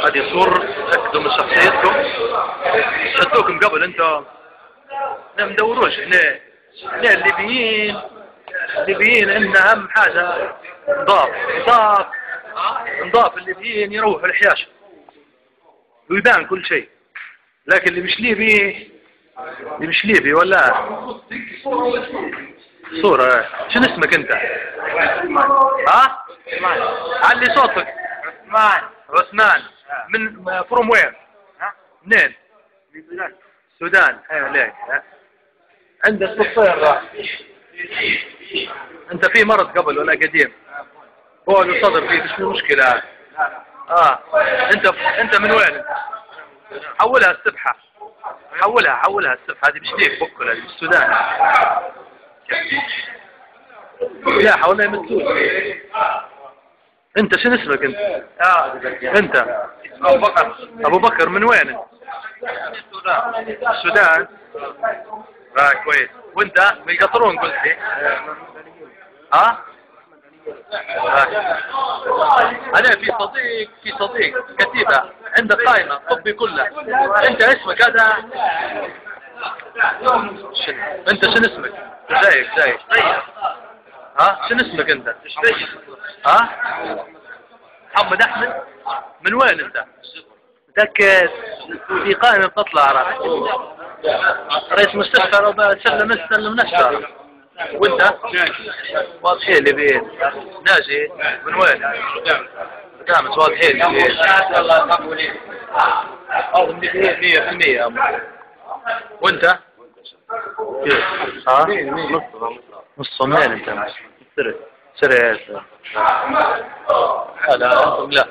هذه صور تأكدوا من شخصيتكم. شدوكم قبل انتم ما مدوروش هنا. هنا الليبيين عندنا اهم حاجة نضاف الليبيين يروحوا الحياشة ويبان كل شيء. لكن اللي مش ليبي ولا صورة. شنو اسمك انت؟ ها؟ علي صوتك. عثمان. من فروم وين؟ منين؟ من السودان. ايوه ليك. عندك صفين. انت في مرض قبل ولا قديم؟ فوق الصدر فيك شنو المشكلة؟ انت من وين؟ حولها السبحة. حولها السبحة. هذه مش ليك بكل هذه السودان. لا حولها يمثلوك. انت شنو اسمك انت؟ انت ابو بكر من وين؟ السودان. كويس. وانت من القطرون قلت لي. انا في صديق كتيبة عنده قائمة طبي كلها. انت اسمك هذا؟ انت شنو اسمك؟ زيك. شنو اسمك انت؟ محمد احمد. من وين انت؟ متأكد؟ في قائمة بتطلع رئيس مستشفى لو سلم نشفى. وانت؟ واضحين الليبيين. ناجي من وين؟ دامت واضحين الليبيين. 100%. وانت؟ نص منين انت؟ سرت. لا انتم لا.